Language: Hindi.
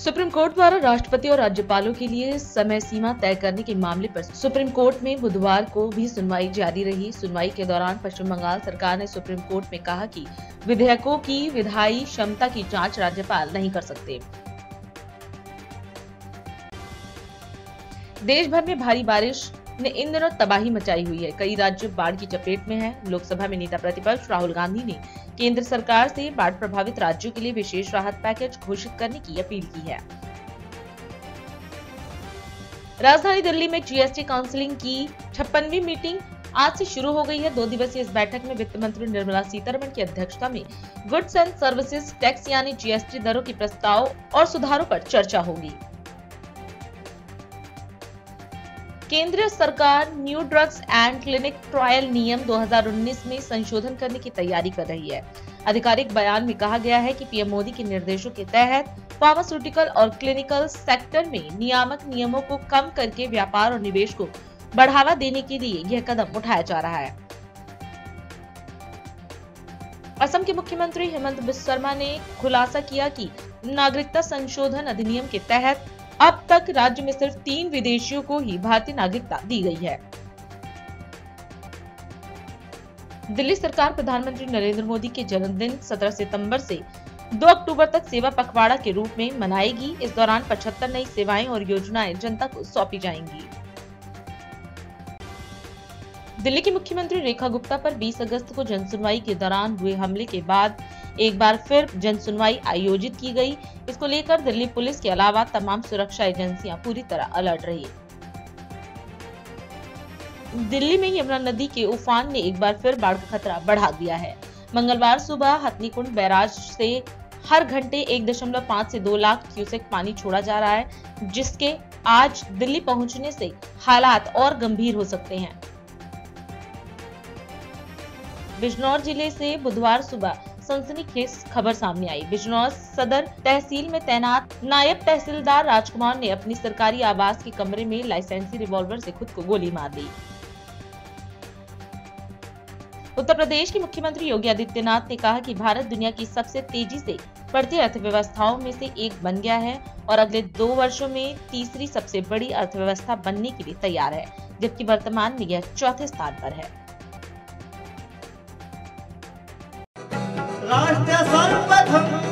सुप्रीम कोर्ट द्वारा राष्ट्रपति और राज्यपालों के लिए समय सीमा तय करने के मामले पर सुप्रीम कोर्ट में बुधवार को भी सुनवाई जारी रही। सुनवाई के दौरान पश्चिम बंगाल सरकार ने सुप्रीम कोर्ट में कहा कि विधेयकों की विधायी क्षमता की जांच राज्यपाल नहीं कर सकते। देश भर में भारी बारिश ने इन दिनों तबाही मचाई हुई है। कई राज्य बाढ़ की चपेट में हैं। लोकसभा में नेता प्रतिपक्ष राहुल गांधी ने केंद्र सरकार से बाढ़ प्रभावित राज्यों के लिए विशेष राहत पैकेज घोषित करने की अपील की है। राजधानी दिल्ली में जीएसटी काउंसिलिंग की 56वीं मीटिंग आज से शुरू हो गई है। 2 दिवसीय इस बैठक में वित्त मंत्री निर्मला सीतारमण की अध्यक्षता में गुड्स एंड सर्विसेज टैक्स यानी जीएसटी दरों के प्रस्ताव और सुधारों पर चर्चा होगी। केंद्रीय सरकार new drugs and clinic trial नियम 2019 में संशोधन करने की तैयारी कर रही है। आधिकारिक बयान में कहा गया है कि पीएम मोदी के निर्देशों के तहत फार्मास्यूटिकल और क्लिनिकल सेक्टर में नियामक नियमों को कम करके व्यापार और निवेश को बढ़ावा देने के लिए यह कदम उठाया जा रहा है। असम के मुख्यमंत्री हेमंत बिस्वा शर्मा ने खुलासा किया कि नागरिकता संशोधन अधिनियम के तहत अब तक राज्य में सिर्फ 3 विदेशियों को ही भारतीय नागरिकता दी गई है। दिल्ली सरकार प्रधानमंत्री नरेंद्र मोदी के जन्मदिन 17 सितंबर से 2 अक्टूबर तक सेवा पखवाड़ा के रूप में मनाएगी। इस दौरान 75 नई सेवाएं और योजनाएं जनता को सौंपी जाएंगी। दिल्ली की मुख्यमंत्री रेखा गुप्ता पर 20 अगस्त को जनसुनवाई के दौरान हुए हमले के बाद एक बार फिर जनसुनवाई आयोजित की गई। इसको लेकर दिल्ली पुलिस के अलावा तमाम सुरक्षा एजेंसियां पूरी तरह अलर्ट रही। दिल्ली में यमुना नदी के उफान ने एक बार फिर बाढ़ का खतरा बढ़ा दिया है। मंगलवार सुबह हथनीकुंड बैराज से हर घंटे 1.5 से 2 लाख क्यूसेक पानी छोड़ा जा रहा है, जिसके आज दिल्ली पहुंचने से हालात और गंभीर हो सकते हैं। बिजनौर जिले से बुधवार सुबह सनसनीखेज खबर सामने आई। बिजनौर सदर तहसील में तैनात नायब तहसीलदार राजकुमार ने अपनी सरकारी आवास के कमरे में लाइसेंसी रिवॉल्वर से खुद को गोली मार दी। उत्तर प्रदेश के मुख्यमंत्री योगी आदित्यनाथ ने कहा कि भारत दुनिया की सबसे तेजी से बढ़ती अर्थव्यवस्थाओं में से एक बन गया है और अगले 2 वर्षों में तीसरी सबसे बड़ी अर्थव्यवस्था बनने के लिए तैयार है, जबकि वर्तमान में यह 4थे स्थान पर है। राष्ट्र सर्वप्रथम